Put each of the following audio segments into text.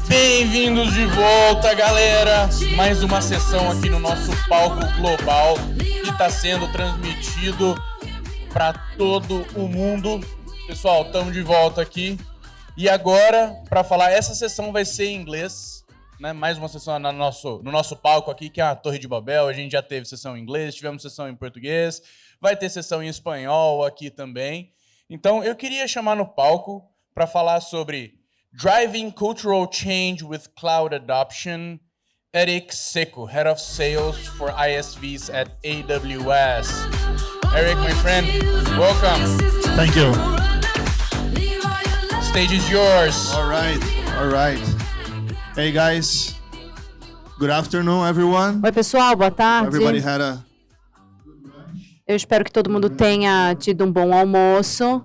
Bem-vindos de volta, galera! Mais uma sessão aqui no nosso palco global que está sendo transmitido para todo o mundo. Pessoal, estamos de volta aqui. E agora, para falar, essa sessão vai ser em inglês, né? Mais uma sessão no nosso palco aqui, que é a Torre de Babel. A gente já teve sessão em inglês, tivemos sessão em português, vai ter sessão em espanhol aqui também. Então, eu queria chamar no palco para falar sobre Driving Cultural Change with Cloud Adoption, Eric Seco, Head of Sales for ISVs at AWS. Eric, my friend, welcome. Thank you. Stage is yours. All right. Hey guys, good afternoon everyone. Oi, pessoal, boa tarde. Everybody had a Eu espero que todo mundo tenha tido um bom almoço.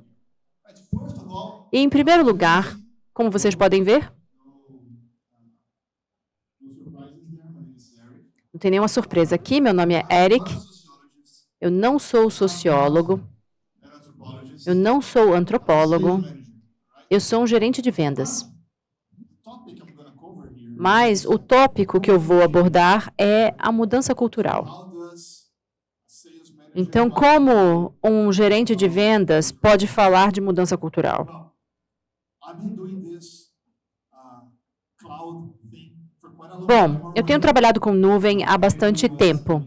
E, em primeiro lugar, como vocês podem ver, não tem nenhuma surpresa aqui. Meu nome é Eric. Eu não sou sociólogo. Eu não sou antropólogo. Eu sou um gerente de vendas. Mas o tópico que eu vou abordar é a mudança cultural. Então, como um gerente de vendas pode falar de mudança cultural? Bom, eu tenho trabalhado com nuvem há bastante tempo.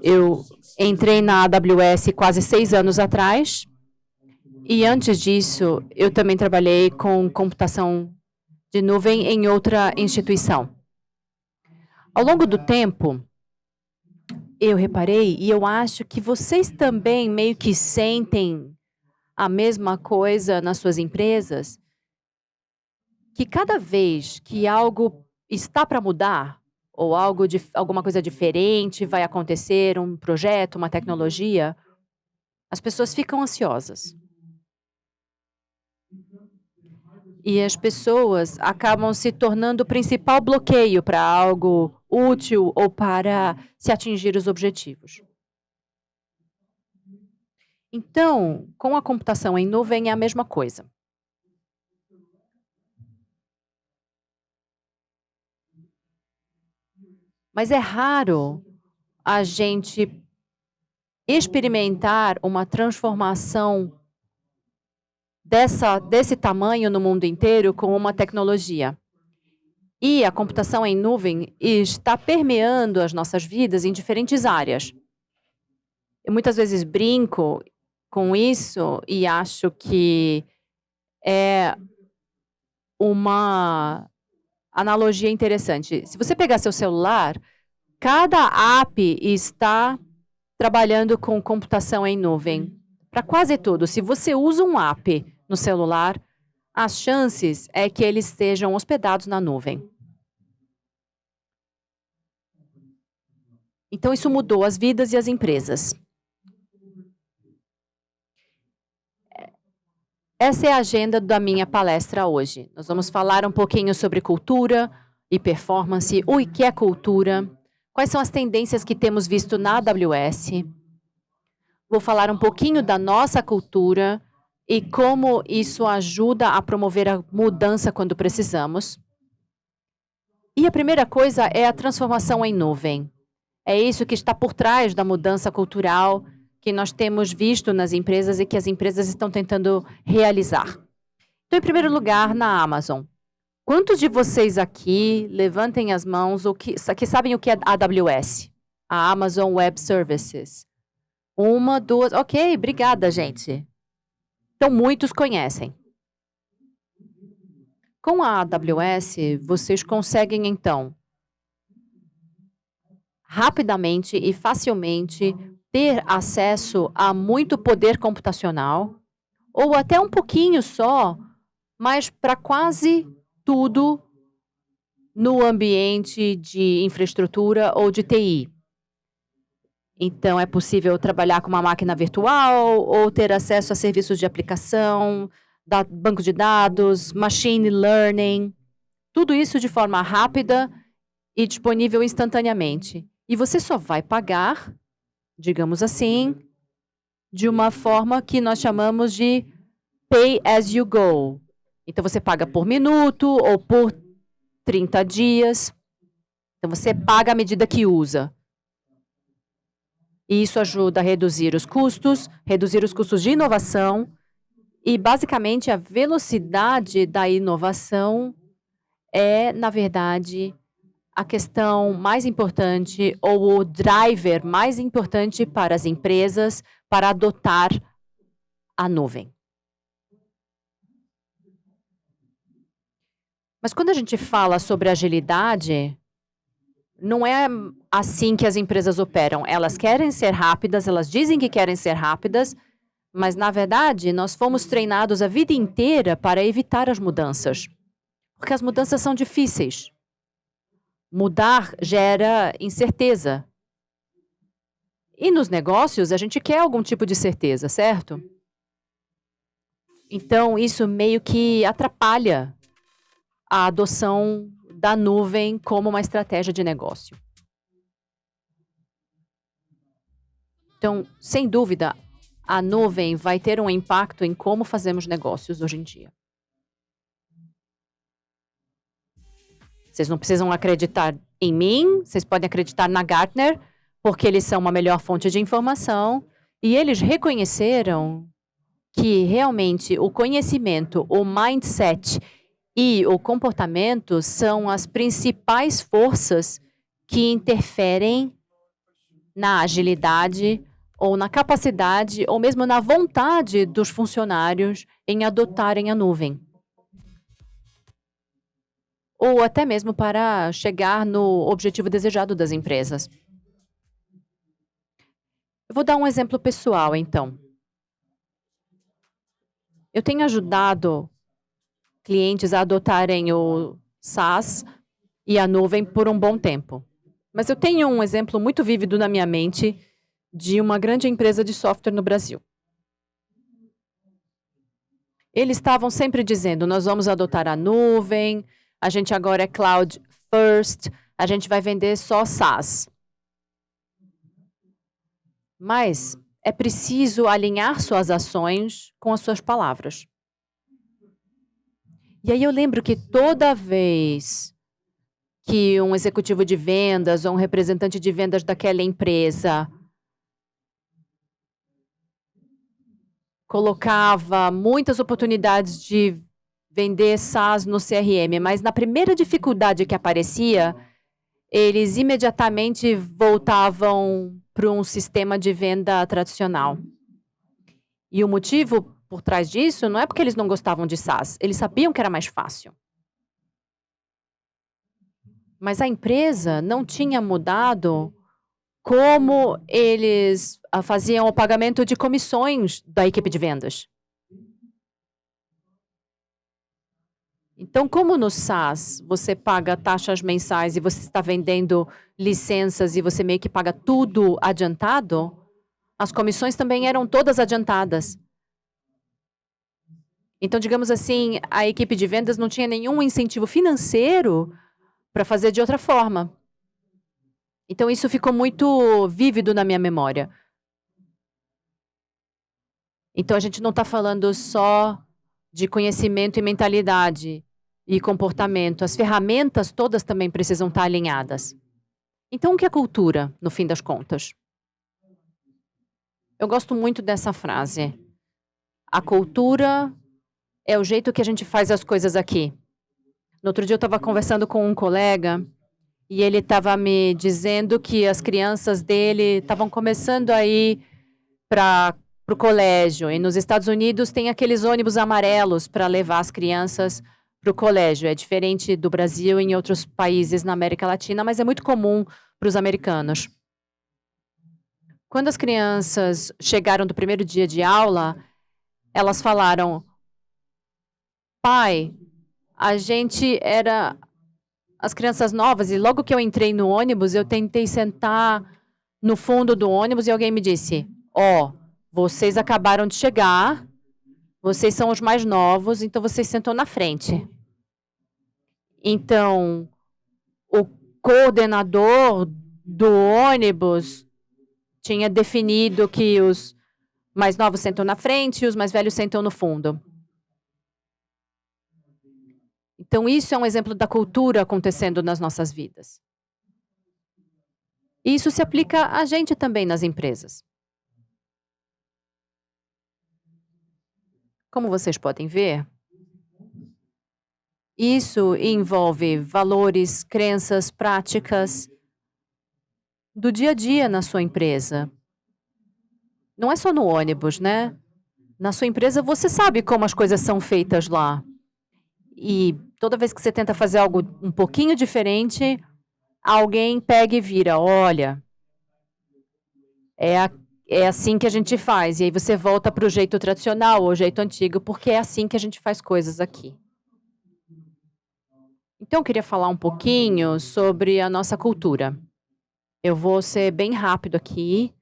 Eu entrei na AWS quase 6 anos atrás. E antes disso, eu também trabalhei com computação de nuvem em outra instituição. Ao longo do tempo, eu reparei, e eu acho que vocês também meio que sentem a mesma coisa nas suas empresas, que cada vez que algo está para mudar, ou alguma coisa diferente vai acontecer, um projeto, uma tecnologia, as pessoas ficam ansiosas. E as pessoas acabam se tornando o principal bloqueio para algo útil ou para se atingir os objetivos. Então, com a computação em nuvem é a mesma coisa. Mas é raro a gente experimentar uma transformação desse tamanho no mundo inteiro com uma tecnologia. E a computação em nuvem está permeando as nossas vidas em diferentes áreas. Eu muitas vezes brinco com isso e acho que é uma analogia interessante. Se você pegar seu celular, cada app está trabalhando com computação em nuvem. Para quase tudo. Se você usa um app no celular, as chances é que eles estejam hospedados na nuvem. Então, isso mudou as vidas e as empresas. Essa é a agenda da minha palestra hoje. Nós vamos falar um pouquinho sobre cultura e performance, o que é cultura, quais são as tendências que temos visto na AWS. Vou falar um pouquinho da nossa cultura e como isso ajuda a promover a mudança quando precisamos. E a primeira coisa é a transformação em nuvem. É isso que está por trás da mudança cultural que nós temos visto nas empresas e que as empresas estão tentando realizar. Então, em primeiro lugar, na Amazon. Quantos de vocês aqui, levantem as mãos, que sabem o que é AWS? A Amazon Web Services. 1, 2... Ok, obrigada, gente. Então, muitos conhecem. Com a AWS, vocês conseguem, então, rapidamente e facilmente ter acesso a muito poder computacional, ou até um pouquinho só, mas para quase tudo no ambiente de infraestrutura ou de TI. Então, é possível trabalhar com uma máquina virtual ou ter acesso a serviços de aplicação, banco de dados, machine learning, tudo isso de forma rápida e disponível instantaneamente. E você só vai pagar, digamos assim, de uma forma que nós chamamos de pay as you go. Então, você paga por minuto ou por 30 dias. Então, você paga à medida que usa. E isso ajuda a reduzir os custos de inovação e, basicamente, a velocidade da inovação é, na verdade, a questão mais importante ou o driver mais importante para as empresas para adotar a nuvem. Mas quando a gente fala sobre agilidade, não é assim que as empresas operam. Elas querem ser rápidas, elas dizem que querem ser rápidas, mas, na verdade, nós fomos treinados a vida inteira para evitar as mudanças. Porque as mudanças são difíceis. Mudar gera incerteza. E nos negócios, a gente quer algum tipo de certeza, certo? Então, isso meio que atrapalha a adoção da nuvem como uma estratégia de negócio. Então, sem dúvida, a nuvem vai ter um impacto em como fazemos negócios hoje em dia. Vocês não precisam acreditar em mim, vocês podem acreditar na Gartner, porque eles são uma melhor fonte de informação, e eles reconheceram que realmente o conhecimento, o mindset e o comportamento são as principais forças que interferem na agilidade ou na capacidade ou mesmo na vontade dos funcionários em adotarem a nuvem. Ou até mesmo para chegar no objetivo desejado das empresas. Eu vou dar um exemplo pessoal, então. Eu tenho ajudado clientes a adotarem o SaaS e a nuvem por um bom tempo. Mas eu tenho um exemplo muito vívido na minha mente de uma grande empresa de software no Brasil. Eles estavam sempre dizendo, nós vamos adotar a nuvem, a gente agora é cloud first, a gente vai vender só SaaS. Mas é preciso alinhar suas ações com as suas palavras. E aí eu lembro que toda vez que um executivo de vendas ou um representante de vendas daquela empresa colocava muitas oportunidades de vender SaaS no CRM, mas na primeira dificuldade que aparecia, eles imediatamente voltavam para um sistema de venda tradicional. E o motivo por trás disso não é porque eles não gostavam de SaaS, eles sabiam que era mais fácil. Mas a empresa não tinha mudado como eles faziam o pagamento de comissões da equipe de vendas. Então, como no SaaS você paga taxas mensais e você está vendendo licenças e você meio que paga tudo adiantado, as comissões também eram todas adiantadas. Então, digamos assim, a equipe de vendas não tinha nenhum incentivo financeiro para fazer de outra forma. Então, isso ficou muito vívido na minha memória. Então, a gente não está falando só de conhecimento e mentalidade e comportamento. As ferramentas todas também precisam estar alinhadas. Então, o que é cultura, no fim das contas? Eu gosto muito dessa frase. A cultura é o jeito que a gente faz as coisas aqui. No outro dia eu estava conversando com um colega e ele estava me dizendo que as crianças dele estavam começando a ir para o colégio. E nos Estados Unidos tem aqueles ônibus amarelos para levar as crianças para o colégio. É diferente do Brasil e em outros países na América Latina, mas é muito comum para os americanos. Quando as crianças chegaram do primeiro dia de aula, elas falaram: pai, a gente era as crianças novas e logo que eu entrei no ônibus, eu tentei sentar no fundo do ônibus e alguém me disse: ó, vocês acabaram de chegar, vocês são os mais novos, então vocês sentam na frente. Então, o coordenador do ônibus tinha definido que os mais novos sentam na frente e os mais velhos sentam no fundo. Então, isso é um exemplo da cultura acontecendo nas nossas vidas. E isso se aplica a gente também nas empresas. Como vocês podem ver, isso envolve valores, crenças, práticas do dia a dia na sua empresa. Não é só no ônibus, né? Na sua empresa, você sabe como as coisas são feitas lá. E toda vez que você tenta fazer algo um pouquinho diferente, alguém pega e vira, olha, é assim que a gente faz. E aí você volta para o jeito tradicional, ou o jeito antigo, porque é assim que a gente faz coisas aqui. Então, eu queria falar um pouquinho sobre a nossa cultura. Eu vou ser bem rápido aqui,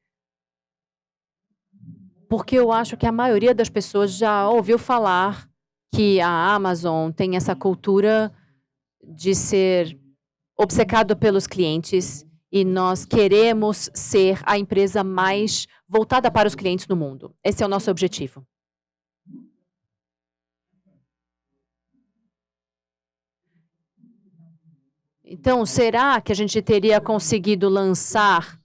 porque eu acho que a maioria das pessoas já ouviu falar que a Amazon tem essa cultura de ser obcecado pelos clientes e nós queremos ser a empresa mais voltada para os clientes no mundo. Esse é o nosso objetivo. Então, será que a gente teria conseguido lançar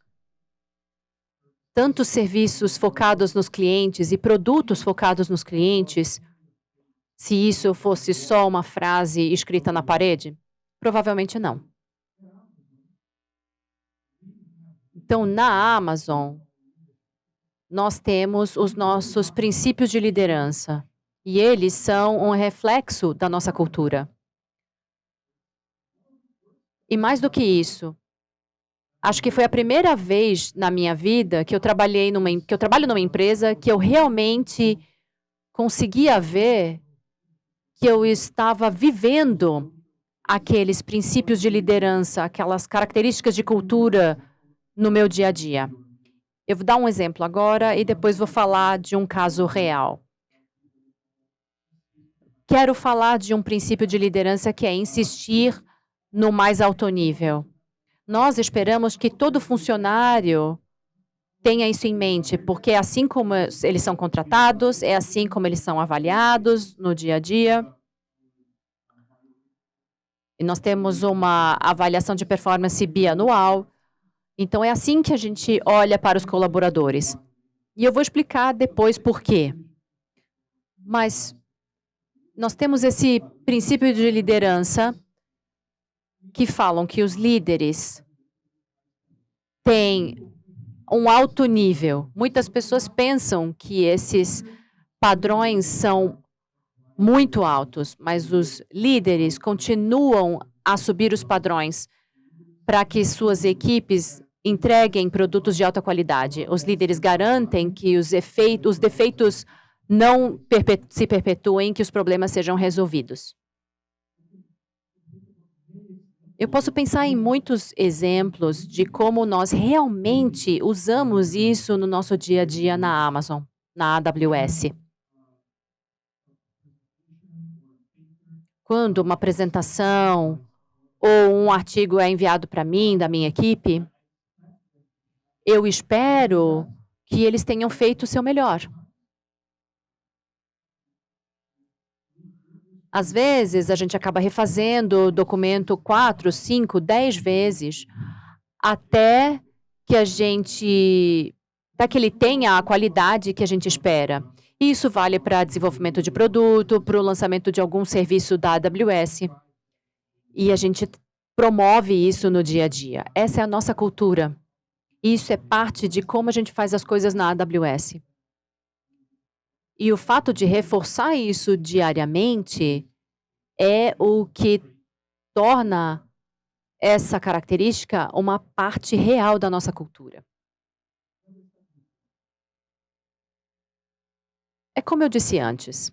tantos serviços focados nos clientes e produtos focados nos clientes se isso fosse só uma frase escrita na parede? Provavelmente não. Então, na Amazon, nós temos os nossos princípios de liderança e eles são um reflexo da nossa cultura. E mais do que isso, acho que foi a primeira vez na minha vida que eu trabalho numa empresa que eu realmente conseguia ver que eu estava vivendo aqueles princípios de liderança, aquelas características de cultura no meu dia a dia. Eu vou dar um exemplo agora e depois vou falar de um caso real. Quero falar de um princípio de liderança que é insistir no mais alto nível. Nós esperamos que todo funcionário tenha isso em mente, porque é assim como eles são contratados, é assim como eles são avaliados no dia a dia. E nós temos uma avaliação de performance bianual. Então, é assim que a gente olha para os colaboradores. E eu vou explicar depois por quê. Mas nós temos esse princípio de liderança que falam que os líderes têm um alto nível. Muitas pessoas pensam que esses padrões são muito altos, mas os líderes continuam a subir os padrões para que suas equipes entreguem produtos de alta qualidade. Os líderes garantem que os defeitos não se perpetuem, que os problemas sejam resolvidos. Eu posso pensar em muitos exemplos de como nós realmente usamos isso no nosso dia a dia na Amazon, na AWS. Quando uma apresentação ou um artigo é enviado para mim, da minha equipe, eu espero que eles tenham feito o seu melhor. Às vezes, a gente acaba refazendo o documento 4, 5, 10 vezes, até que ele tenha a qualidade que a gente espera. Isso vale para desenvolvimento de produto, para o lançamento de algum serviço da AWS. E a gente promove isso no dia a dia. Essa é a nossa cultura. Isso é parte de como a gente faz as coisas na AWS. E o fato de reforçar isso diariamente é o que torna essa característica uma parte real da nossa cultura. É como eu disse antes.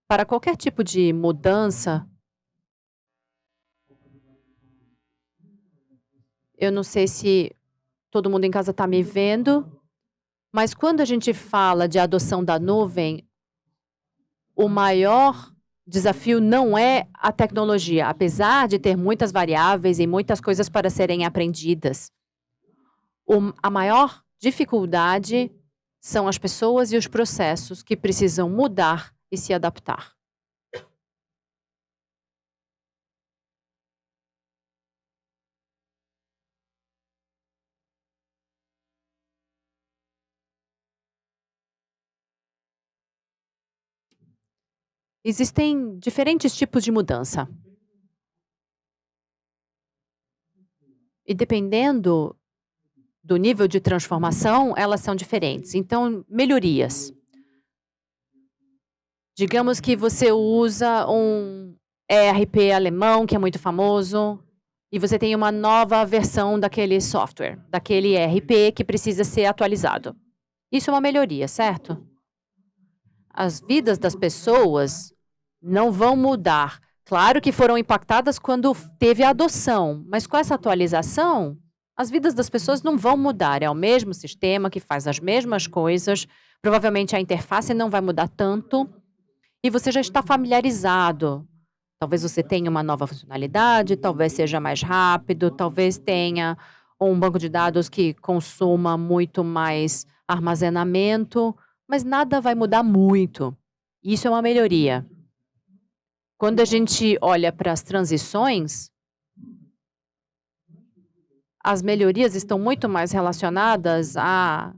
Para qualquer tipo de mudança, eu não sei se todo mundo em casa está me vendo, mas quando a gente fala de adoção da nuvem, o maior desafio não é a tecnologia, apesar de ter muitas variáveis e muitas coisas para serem aprendidas. A maior dificuldade são as pessoas e os processos que precisam mudar e se adaptar. Existem diferentes tipos de mudança. E dependendo do nível de transformação, elas são diferentes. Então, melhorias. Digamos que você usa um ERP alemão, que é muito famoso, e você tem uma nova versão daquele software, daquele ERP que precisa ser atualizado. Isso é uma melhoria, certo? As vidas das pessoas não vão mudar. Claro que foram impactadas quando teve a adoção, mas com essa atualização, as vidas das pessoas não vão mudar. É o mesmo sistema que faz as mesmas coisas. Provavelmente a interface não vai mudar tanto e você já está familiarizado. Talvez você tenha uma nova funcionalidade, talvez seja mais rápido, talvez tenha um banco de dados que consuma muito mais armazenamento, mas nada vai mudar muito. Isso é uma melhoria. Quando a gente olha para as transições, as melhorias estão muito mais relacionadas a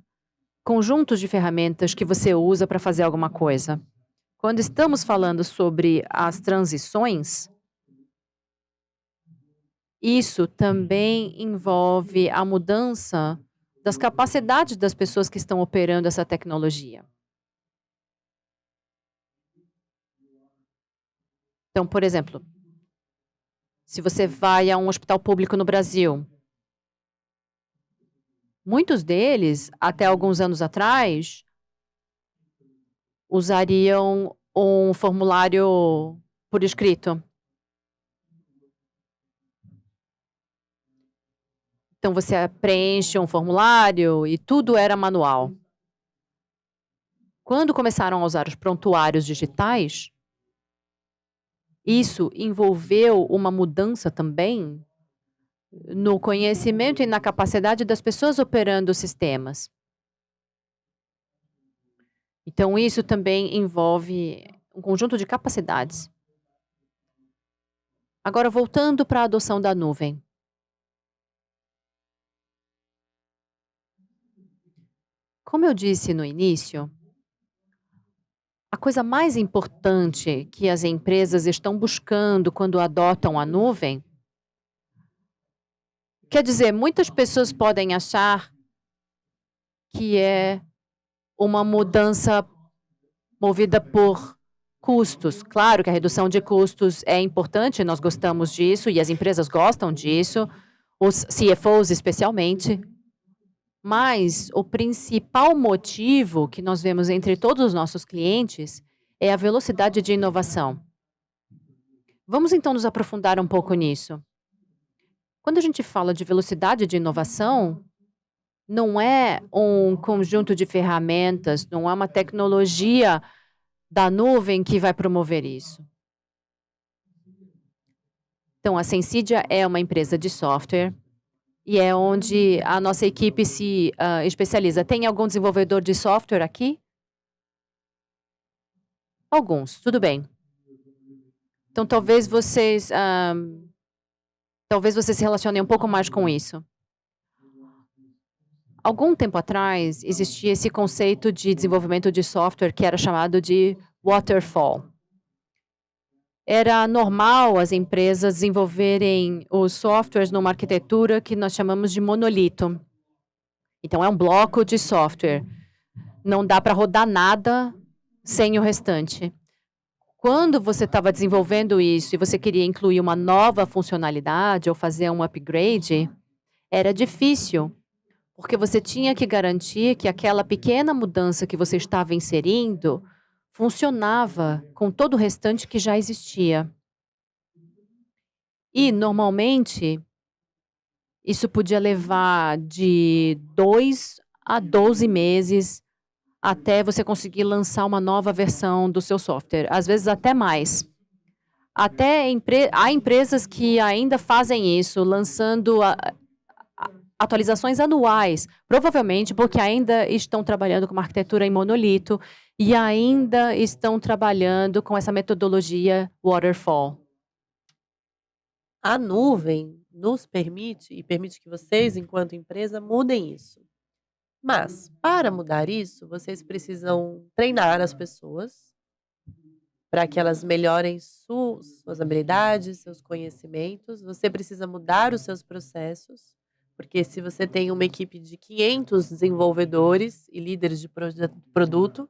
conjuntos de ferramentas que você usa para fazer alguma coisa. Quando estamos falando sobre as transições, isso também envolve a mudança das capacidades das pessoas que estão operando essa tecnologia. Então, por exemplo, se você vai a um hospital público no Brasil, muitos deles, até alguns anos atrás, usariam um formulário por escrito. Então, você preenche um formulário e tudo era manual. Quando começaram a usar os prontuários digitais, isso envolveu uma mudança também no conhecimento e na capacidade das pessoas operando os sistemas. Então, isso também envolve um conjunto de capacidades. Agora, voltando para a adoção da nuvem. Como eu disse no início, a coisa mais importante que as empresas estão buscando quando adotam a nuvem, quer dizer, muitas pessoas podem achar que é uma mudança movida por custos. Claro que a redução de custos é importante, nós gostamos disso e as empresas gostam disso, os CFOs especialmente. Mas o principal motivo que nós vemos entre todos os nossos clientes é a velocidade de inovação. Vamos então nos aprofundar um pouco nisso. Quando a gente fala de velocidade de inovação, não é um conjunto de ferramentas, não é uma tecnologia da nuvem que vai promover isso. Então, a Sensidia é uma empresa de software e é onde a nossa equipe se especializa. Tem algum desenvolvedor de software aqui? Alguns, tudo bem. Então, talvez vocês se relacionem um pouco mais com isso. Algum tempo atrás, existia esse conceito de desenvolvimento de software que era chamado de waterfall. Era normal as empresas desenvolverem os softwares numa arquitetura que nós chamamos de monolito. Então, é um bloco de software. Não dá para rodar nada sem o restante. Quando você estava desenvolvendo isso e você queria incluir uma nova funcionalidade ou fazer um upgrade, era difícil, porque você tinha que garantir que aquela pequena mudança que você estava inserindo funcionava com todo o restante que já existia. E, normalmente, isso podia levar de 2 a 12 meses até você conseguir lançar uma nova versão do seu software. Às vezes, até mais. Há empresas que ainda fazem isso, lançando atualizações anuais, provavelmente porque ainda estão trabalhando com uma arquitetura em monolito e ainda estão trabalhando com essa metodologia waterfall? A nuvem nos permite, e permite que vocês, enquanto empresa, mudem isso. Mas, para mudar isso, vocês precisam treinar as pessoas para que elas melhorem suas habilidades, seus conhecimentos. Você precisa mudar os seus processos, porque se você tem uma equipe de 500 desenvolvedores e líderes de produto,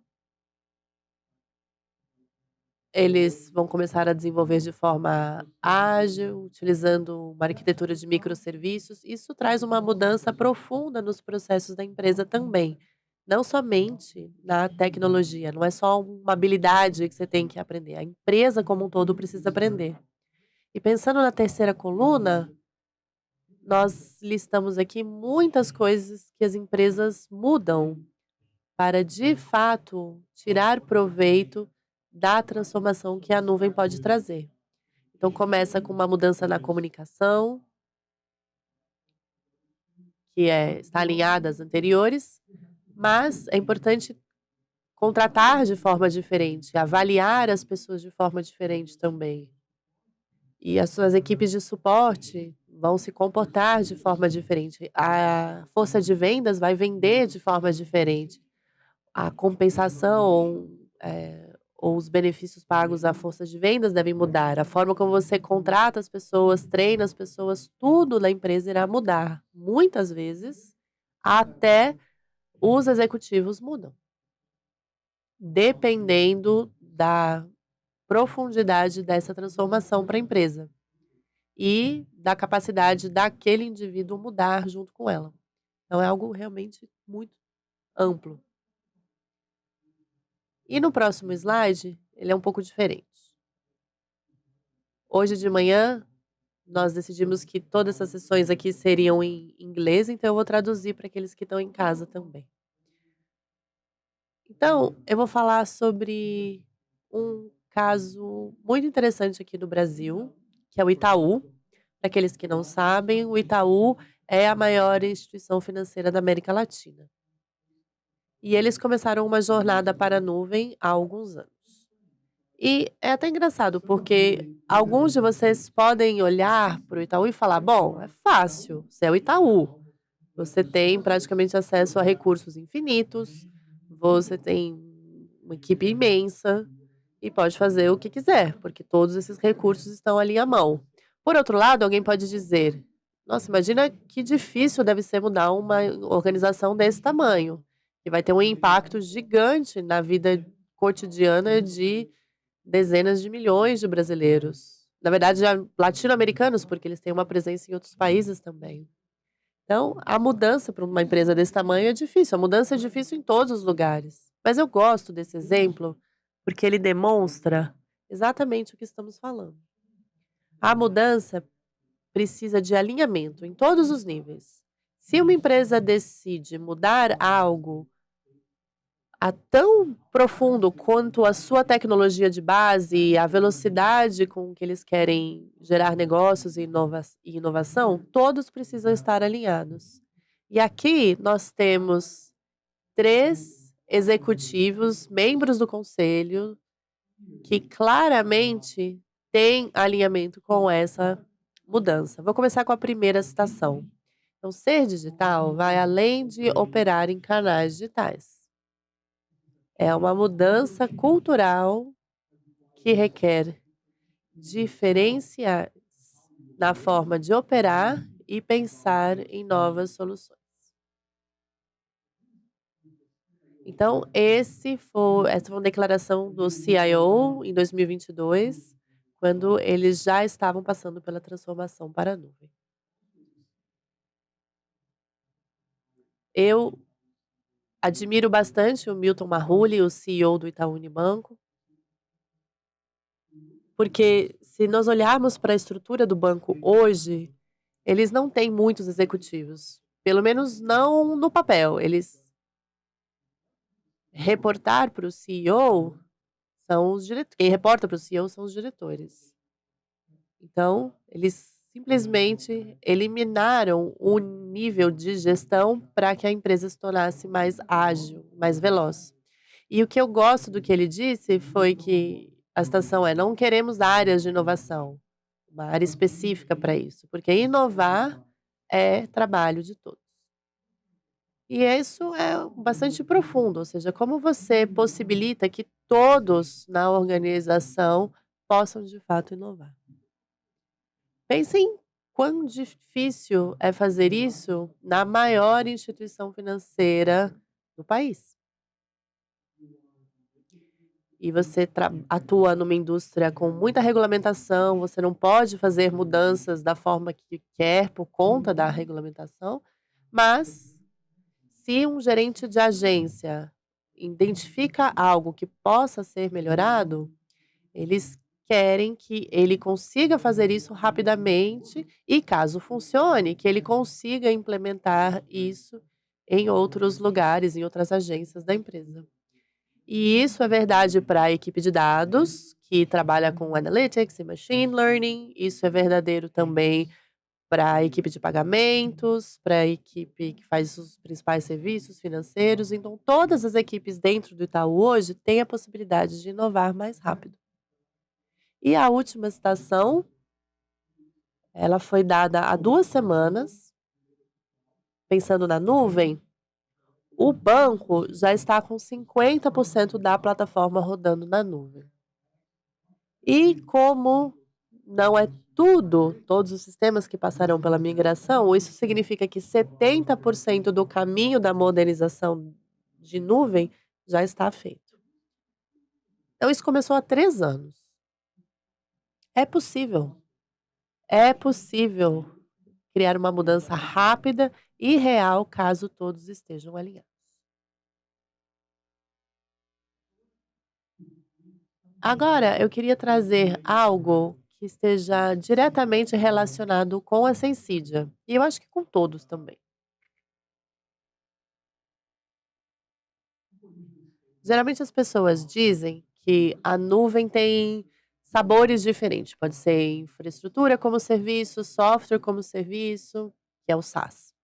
eles vão começar a desenvolver de forma ágil, utilizando uma arquitetura de microserviços. Isso traz uma mudança profunda nos processos da empresa também. Não somente na tecnologia, não é só uma habilidade que você tem que aprender. A empresa como um todo precisa aprender. E pensando na terceira coluna, nós listamos aqui muitas coisas que as empresas mudam para, de fato, tirar proveito da transformação que a nuvem pode trazer. Então, começa com uma mudança na comunicação, que está alinhada às anteriores, mas é importante contratar de forma diferente, avaliar as pessoas de forma diferente também. E as suas equipes de suporte vão se comportar de forma diferente. A força de vendas vai vender de forma diferente. A compensação ou os benefícios pagos à força de vendas devem mudar. A forma como você contrata as pessoas, treina as pessoas, tudo na empresa irá mudar. Muitas vezes, até os executivos mudam, dependendo da profundidade dessa transformação para a empresa e da capacidade daquele indivíduo mudar junto com ela. Então, é algo realmente muito amplo. E no próximo slide, ele é um pouco diferente. Hoje de manhã, nós decidimos que todas essas sessões aqui seriam em inglês, então eu vou traduzir para aqueles que estão em casa também. Então, eu vou falar sobre um caso muito interessante aqui no Brasil, que é o Itaú. Para aqueles que não sabem, o Itaú é a maior instituição financeira da América Latina. E eles começaram uma jornada para a nuvem há alguns anos. E é até engraçado, porque alguns de vocês podem olhar para o Itaú e falar: bom, é fácil, você é o Itaú. Você tem praticamente acesso a recursos infinitos, você tem uma equipe imensa e pode fazer o que quiser, porque todos esses recursos estão ali à mão. Por outro lado, alguém pode dizer: nossa, imagina que difícil deve ser mudar uma organização desse tamanho, que vai ter um impacto gigante na vida cotidiana de dezenas de milhões de brasileiros. Na verdade, já latino-americanos, porque eles têm uma presença em outros países também. Então, a mudança para uma empresa desse tamanho é difícil. A mudança é difícil em todos os lugares. Mas eu gosto desse exemplo porque ele demonstra exatamente o que estamos falando. A mudança precisa de alinhamento em todos os níveis. Se uma empresa decide mudar algo tão profundo quanto a sua tecnologia de base, a velocidade com que eles querem gerar negócios e inovação, todos precisam estar alinhados. E aqui nós temos 3 executivos, membros do conselho, que claramente têm alinhamento com essa mudança. Vou começar com a primeira citação. Então, ser digital vai além de operar em canais digitais. É uma mudança cultural que requer diferenciais na forma de operar e pensar em novas soluções. Então, essa foi uma declaração do CIO em 2022, quando eles já estavam passando pela transformação para a nuvem. Eu admiro bastante o Milton Marhuli, o CEO do Itaú Unibanco, porque se nós olharmos para a estrutura do banco hoje, eles não têm muitos executivos, pelo menos não no papel. Eles reportar para o CEO são os diretores. Quem reporta para o CEO são os diretores. Então, eles simplesmente eliminaram o nível de gestão para que a empresa se tornasse mais ágil, mais veloz. E o que eu gosto do que ele disse foi que a citação é: não queremos áreas de inovação, uma área específica para isso, porque inovar é trabalho de todos. E isso é bastante profundo, ou seja, como você possibilita que todos na organização possam de fato inovar. Pensem quão difícil é fazer isso na maior instituição financeira do país. E você atua numa indústria com muita regulamentação, você não pode fazer mudanças da forma que quer por conta da regulamentação, mas se um gerente de agência identifica algo que possa ser melhorado, eles querem que ele consiga fazer isso rapidamente e, caso funcione, que ele consiga implementar isso em outros lugares, em outras agências da empresa. E isso é verdade para a equipe de dados, que trabalha com analytics e machine learning. Isso é verdadeiro também para a equipe de pagamentos, para a equipe que faz os principais serviços financeiros. Então, todas as equipes dentro do Itaú hoje têm a possibilidade de inovar mais rápido. E a última citação, ela foi dada há 2 semanas. Pensando na nuvem, o banco já está com 50% da plataforma rodando na nuvem. E como não é todos os sistemas que passarão pela migração, isso significa que 70% do caminho da modernização de nuvem já está feito. Então, isso começou há 3 anos. É possível. É possível criar uma mudança rápida e real caso todos estejam alinhados. Agora, eu queria trazer algo que esteja diretamente relacionado com a Sensidia. E eu acho que com todos também. Geralmente as pessoas dizem que a nuvem tem sabores diferentes. Pode ser infraestrutura como serviço, software como serviço, que é o SaaS.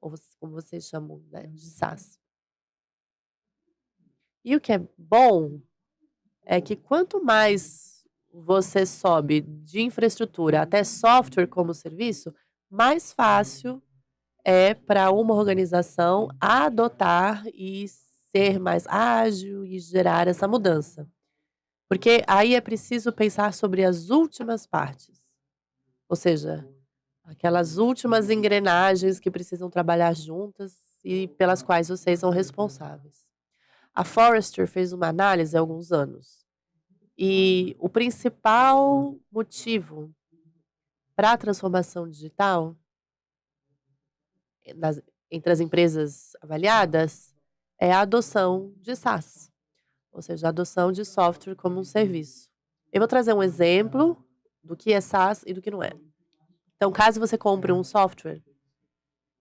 Ou como vocês chamam, né, de SaaS. E o que é bom é que quanto mais você sobe de infraestrutura até software como serviço, mais fácil é para uma organização adotar e ser mais ágil e gerar essa mudança. Porque aí é preciso pensar sobre as últimas partes. Ou seja, aquelas últimas engrenagens que precisam trabalhar juntas e pelas quais vocês são responsáveis. A Forrester fez uma análise há alguns anos. E o principal motivo para a transformação digital entre as empresas avaliadas é a adoção de SaaS, ou seja, a adoção de software como um serviço. Eu vou trazer um exemplo do que é SaaS e do que não é. Então, caso você compre um software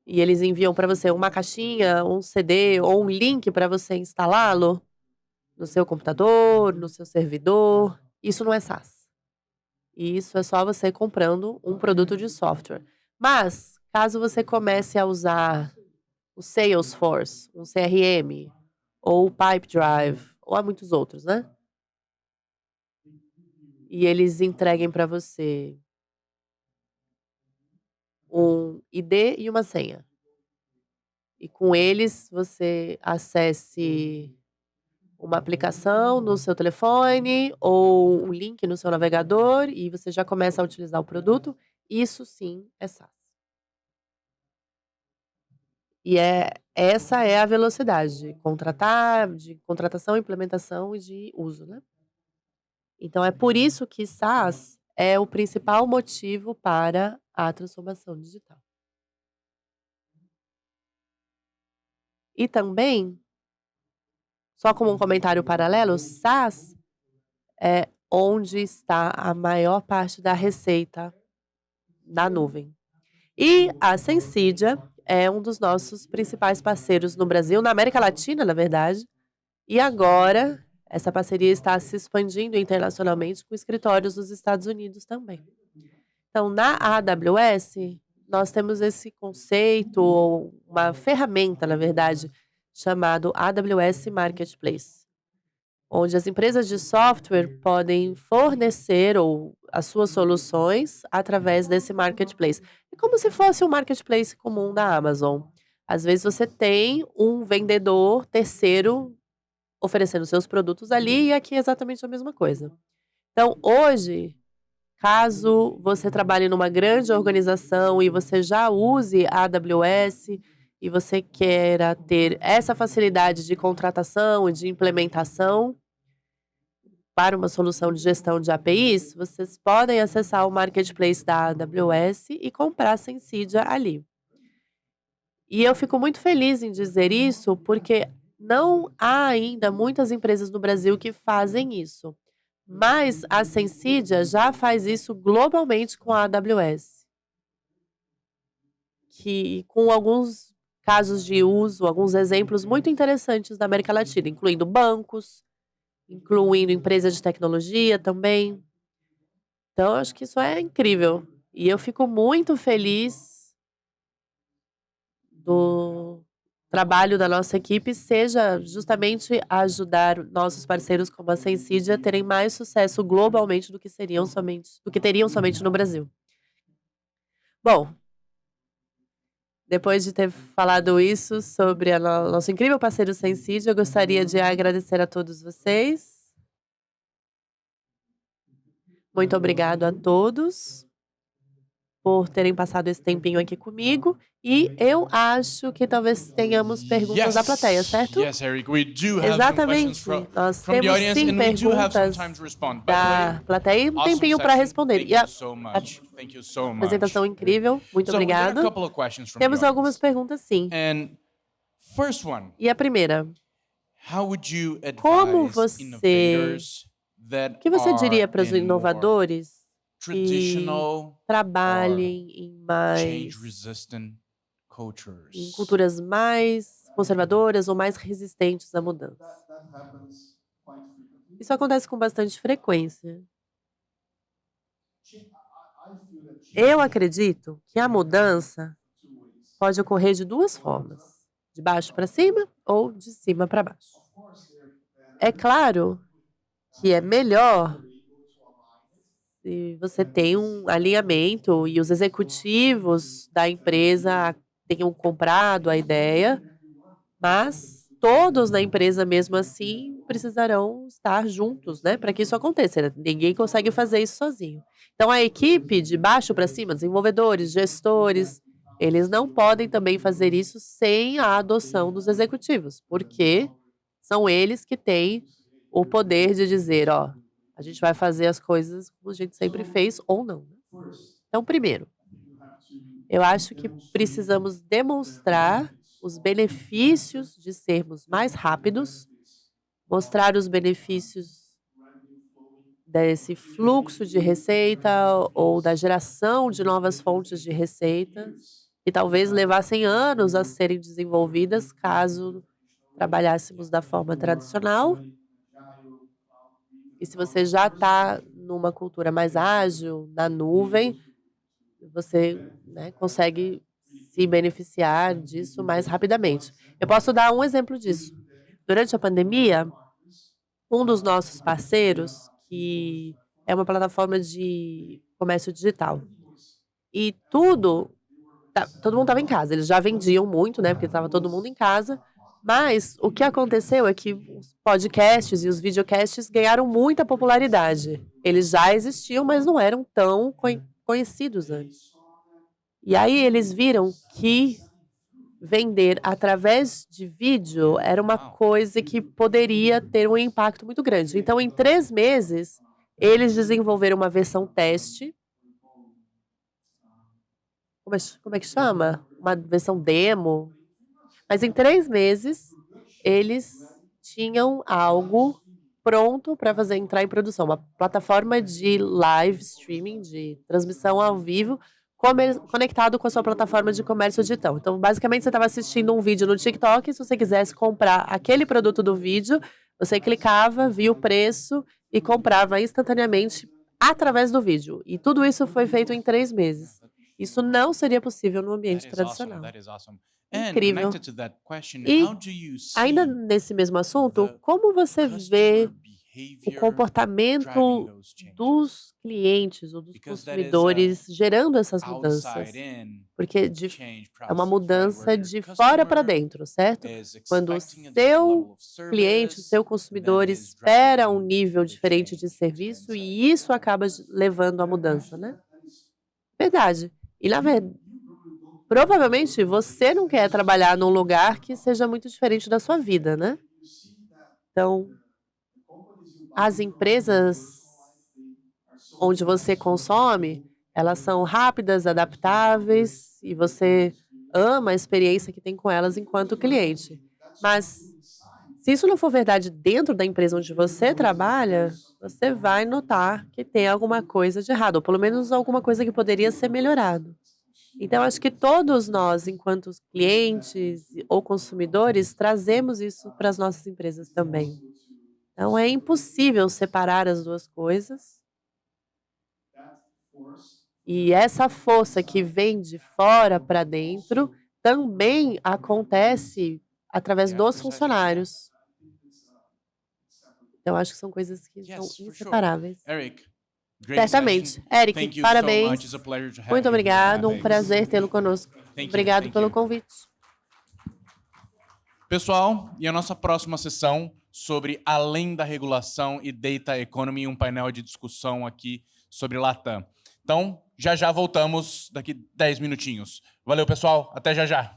e eles enviam para você uma caixinha, um CD ou um link para você instalá-lo no seu computador, no seu servidor, isso não é SaaS. Isso é só você comprando um produto de software. Mas, caso você comece a usar o Salesforce, um CRM, ou o Pipedrive, ou há muitos outros, né? E eles entreguem para você um ID e uma senha. E com eles você acesse uma aplicação no seu telefone ou um link no seu navegador e você já começa a utilizar o produto. Isso sim é SaaS. E essa é a velocidade de contratação, implementação e de uso, né? Então é por isso que SaaS é o principal motivo para a transformação digital. E também, só como um comentário paralelo, SaaS é onde está a maior parte da receita da nuvem. E a Sensidia é um dos nossos principais parceiros no Brasil, na América Latina, na verdade. E agora, essa parceria está se expandindo internacionalmente com escritórios nos Estados Unidos também. Então, na AWS, nós temos esse conceito, ou uma ferramenta, na verdade, chamado AWS Marketplace, onde as empresas de software podem fornecer as suas soluções através desse marketplace. É como se fosse um marketplace comum da Amazon. Às vezes você tem um vendedor terceiro oferecendo seus produtos ali, e aqui é exatamente a mesma coisa. Então, hoje, caso você trabalhe numa grande organização e você já use a AWS e você queira ter essa facilidade de contratação e de implementação para uma solução de gestão de APIs, vocês podem acessar o marketplace da AWS e comprar a Sensidia ali. E eu fico muito feliz em dizer isso, porque não há ainda muitas empresas no Brasil que fazem isso. Mas a Sensidia já faz isso globalmente com a AWS. Com alguns casos de uso, alguns exemplos muito interessantes da América Latina, incluindo bancos, incluindo empresas de tecnologia também. Então, eu acho que isso é incrível. E eu fico muito feliz do trabalho da nossa equipe seja justamente ajudar nossos parceiros como a Sensidia a terem mais sucesso globalmente do que teriam somente no Brasil. Bom, depois de ter falado isso sobre nosso incrível parceiro Sensidia, eu gostaria de agradecer a todos vocês. Muito obrigado a todos por terem passado esse tempinho aqui comigo. E eu acho que talvez tenhamos perguntas da plateia, certo? Yes, Eric, we do have some Exatamente. questions Nós from the temos audience, sim and we do have some perguntas time to respond. By the da way, plateia e um awesome tempinho para session. responder. Thank E a you so much. Thank you so much. apresentação incrível. Muito So we got a obrigado. couple of questions from Temos the algumas audience. perguntas, sim. And first one, E a primeira, how would you como advise você, innovators that o que você diria are para os in more inovadores que traditional trabalhem em mais change-resistant em cultures? culturas mais conservadoras ou mais resistentes à mudança? Isso acontece com bastante frequência. Eu acredito que a mudança pode ocorrer de duas formas: de baixo para cima ou de cima para baixo. É claro que é melhor se você tem um alinhamento e os executivos da empresa tenham comprado a ideia, mas todos na empresa, mesmo assim, precisarão estar juntos, né, para que isso aconteça. Ninguém consegue fazer isso sozinho. Então, a equipe de baixo para cima, desenvolvedores, gestores, eles não podem também fazer isso sem a adoção dos executivos, porque são eles que têm o poder de dizer, ó, a gente vai fazer as coisas como a gente sempre fez ou não. Então, primeiro, eu acho que precisamos demonstrar os benefícios de sermos mais rápidos, mostrar os benefícios desse fluxo de receita ou da geração de novas fontes de receita, que talvez levassem anos a serem desenvolvidas caso trabalhássemos da forma tradicional. E se você já está numa cultura mais ágil, na nuvem, você, né, consegue se beneficiar disso mais rapidamente. Eu posso dar um exemplo disso. Durante a pandemia, um dos nossos parceiros, que é uma plataforma de comércio digital, e todo mundo estava em casa. Eles já vendiam muito, né, porque estava todo mundo em casa. Mas o que aconteceu é que os podcasts e os videocasts ganharam muita popularidade. Eles já existiam, mas não eram tão conhecidos antes. E aí eles viram que vender através de vídeo era uma coisa que poderia ter um impacto muito grande. Então, em 3 meses, eles desenvolveram uma versão teste. Como é que chama? Uma versão demo. Mas em 3 meses, eles tinham algo pronto para fazer entrar em produção. Uma plataforma de live streaming, de transmissão ao vivo, conectado com a sua plataforma de comércio digital. Então, basicamente, você estava assistindo um vídeo no TikTok, e se você quisesse comprar aquele produto do vídeo, você clicava, via o preço e comprava instantaneamente através do vídeo. E tudo isso foi feito em 3 meses. Isso não seria possível no ambiente tradicional. That is awesome. incrível. E ainda nesse mesmo assunto, como você vê o comportamento dos clientes ou dos consumidores gerando essas mudanças? Porque é uma mudança de fora para dentro, certo? Quando o seu cliente, o seu consumidor espera um nível diferente de serviço e isso acaba levando à mudança, né? Verdade. E na verdade, provavelmente você não quer trabalhar num lugar que seja muito diferente da sua vida, né? Então, as empresas onde você consome, elas são rápidas, adaptáveis e você ama a experiência que tem com elas enquanto cliente. Mas se isso não for verdade dentro da empresa onde você trabalha, você vai notar que tem alguma coisa de errado, ou pelo menos alguma coisa que poderia ser melhorado. Então, acho que todos nós, enquanto clientes ou consumidores, trazemos isso para as nossas empresas também. Então, é impossível separar as duas coisas. E essa força que vem de fora para dentro também acontece através dos funcionários. Então, acho que são coisas que são inseparáveis. Certamente. Eric, parabéns. Muito obrigado. Um prazer tê-lo conosco. Obrigado pelo convite. Pessoal, e a nossa próxima sessão sobre além da regulação e data economy, um painel de discussão aqui sobre Latam. Então, já voltamos daqui 10 minutinhos. Valeu, pessoal. Até já.